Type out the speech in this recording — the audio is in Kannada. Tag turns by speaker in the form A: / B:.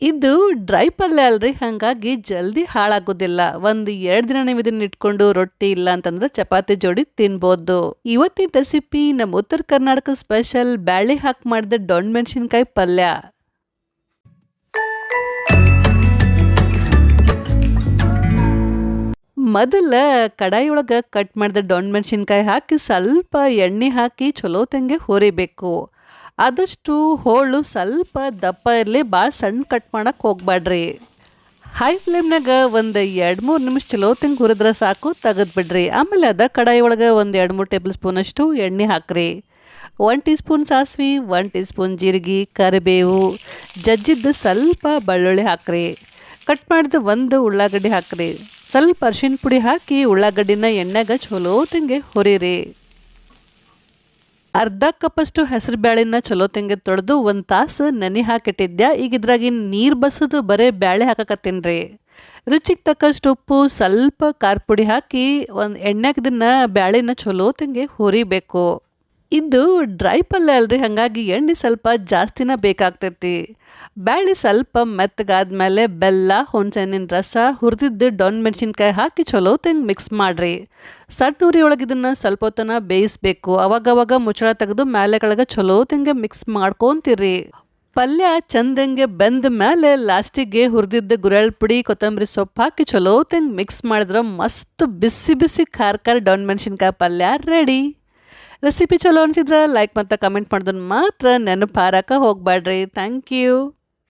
A: ಇದು ಡ್ರೈ ಪಲ್ಯ ಅಲ್ರಿ, ಹಾಗಾಗಿ ಜಲ್ದಿ ಹಾಳಾಗೋದಿಲ್ಲ. ಒಂದು 2 ದಿನ ನೀವು ಇದನ್ನ ಇಟ್ಕೊಂಡು ರೊಟ್ಟಿ ಇಲ್ಲ ಅಂತಂದ್ರೆ ಚಪಾತಿ ಜೋಡಿ ತಿನ್ಬೋದು. ಇವತ್ತಿನ ರೆಸಿಪಿ ನಮ್ಮ ಉತ್ತರ ಕರ್ನಾಟಕ ಸ್ಪೆಷಲ್ ಬ್ಯಾಳಿ ಹಾಕಿ ಮಾಡಿದ ದೊಣ್ಣೆ ಮೆಣಸಿನ್ಕಾಯಿ ಪಲ್ಯ. ಮೊದಲ ಕಡಾಯಿ ಒಳಗೆ ಕಟ್ ಮಾಡಿದ ದೊಣ್ಣೆ ಮೆಣಸಿನ್ಕಾಯಿ ಹಾಕಿ ಸ್ವಲ್ಪ ಎಣ್ಣೆ ಹಾಕಿ ಚಲೋತಂಗೆ ಹುರಿಬೇಕು. ಆದಷ್ಟು ಹೋಳು ಸ್ವಲ್ಪ ದಪ್ಪ ಇರಲಿ, ಭಾಳ ಸಣ್ಣ ಕಟ್ ಮಾಡಕ್ಕೆ ಹೋಗ್ಬೇಡ್ರಿ. ಹೈ ಫ್ಲೇಮ್ನಾಗ ಒಂದು 2-3 ನಿಮಿಷ ಚಲೋತಂಗೆ ಹುರಿದ್ರೆ ಸಾಕು, ತೆಗೆದ್ಬಿಡ್ರಿ. ಆಮೇಲೆ ಕಡಾಯಿ ಒಳಗೆ ಒಂದು 2-3 ಟೇಬಲ್ ಸ್ಪೂನಷ್ಟು ಎಣ್ಣೆ ಹಾಕ್ರಿ. 1 ಟೀ ಸ್ಪೂನ್ ಸಾಸಿವೆ, 1 ಟೀ ಸ್ಪೂನ್ ಜೀರಿಗೆ, ಕರಿಬೇವು, ಜಜ್ಜಿದ್ದು ಸ್ವಲ್ಪ ಬೆಳ್ಳುಳ್ಳಿ ಹಾಕ್ರಿ. ಕಟ್ ಮಾಡಿದ ಒಂದು ಉಳ್ಳಾಗಡ್ಡಿ ಹಾಕ್ರಿ. ಸ್ವಲ್ಪ ಅರಿಶಿನ ಪುಡಿ ಹಾಕಿ ಉಳ್ಳಾಗಡ್ಡಿನ ಎಣ್ಣೆಗೆ ಚಲೋತಂಗೆ ಹುರಿರಿ. ಅರ್ಧ ಕಪ್ಪಷ್ಟು ಹೆಸರು ಬೇಳೆನ ಚಲೋತಂಗೆ ತೊಳೆದು 1 ತಾಸು ನೆನೆ ಹಾಕಿಟ್ಟಿದ್ದೆ. ಈಗ ಇದ್ರಾಗಿನ ನೀರು ಬಸೋದು ಬರೀ ಬೇಳೆ ಹಾಕಕತ್ತೀನಿ. ರುಚಿಗೆ ತಕ್ಕಷ್ಟು ಉಪ್ಪು, ಸ್ವಲ್ಪ ಖಾರ ಪುಡಿ ಹಾಕಿ ಒಂದು ಎಣ್ಣೆಗೆ ಇದನ್ನು ಬೇಳೆನ ಚಲೋತಂಗೆ ಹುರಿಬೇಕು. ಇದು ಡ್ರೈ ಪಲ್ಯ ಅಲ್ರಿ, ಹಾಗಾಗಿ ಎಣ್ಣೆ ಸ್ವಲ್ಪ ಜಾಸ್ತಿನ ಬೇಕಾಗ್ತೈತಿ. ಬ್ಯಾಳಿ ಸ್ವಲ್ಪ ಮೆತ್ತಗಾದ್ಮೇಲೆ ಬೆಲ್ಲ, ಹುಣಸೆಹಣ್ಣಿನ ರಸ, ಹುರಿದಿದ್ದು ದೊಣ್ಣೆ ಮೆಣಸಿನ್ಕಾಯಿ ಹಾಕಿ ಚಲೋತಂಗೆ ಮಿಕ್ಸ್ ಮಾಡಿರಿ. ಸಣ್ಣ ಉರಿ ಒಳಗೆ ಇದನ್ನು ಸ್ವಲ್ಪ ಹೊತ್ತನ ಬೇಯಿಸ್ಬೇಕು. ಅವಾಗವಾಗ ಮುಚ್ಚಳ ತೆಗೆದು ಮೇಲೆ ಕೆಳಗೆ ಚಲೋತಂಗೆ ಮಿಕ್ಸ್ ಮಾಡ್ಕೊತಿರಿ. ಪಲ್ಯ ಚಂದಂಗೆ ಬೆಂದ ಮೇಲೆ ಲಾಸ್ಟಿಗೆ ಹುರಿದಿದ್ದ ಗುರೆಳ್ ಪುಡಿ, ಕೊತ್ತಂಬರಿ ಸೊಪ್ಪು ಹಾಕಿ ಚಲೋತಂಗೆ ಮಿಕ್ಸ್ ಮಾಡಿದ್ರೆ ಮಸ್ತ್ ಬಿಸಿ ಬಿಸಿ ಖಾರ ಖಾರ ದೊಣ್ಣೆ ಮೆಣಸಿನ್ಕಾಯಿ ಪಲ್ಯ ರೆಡಿ. ರೆಸಿಪಿ ಚಲೋ ಅನಿಸಿದ್ರೆ ಲೈಕ್ ಮತ್ತು ಕಮೆಂಟ್ ಮಾಡೋದನ್ನು ಮಾತ್ರ ನೆನಪು ಹಾರಕ್ಕೆ ಹೋಗಬೇಡ್ರಿ. Thank you.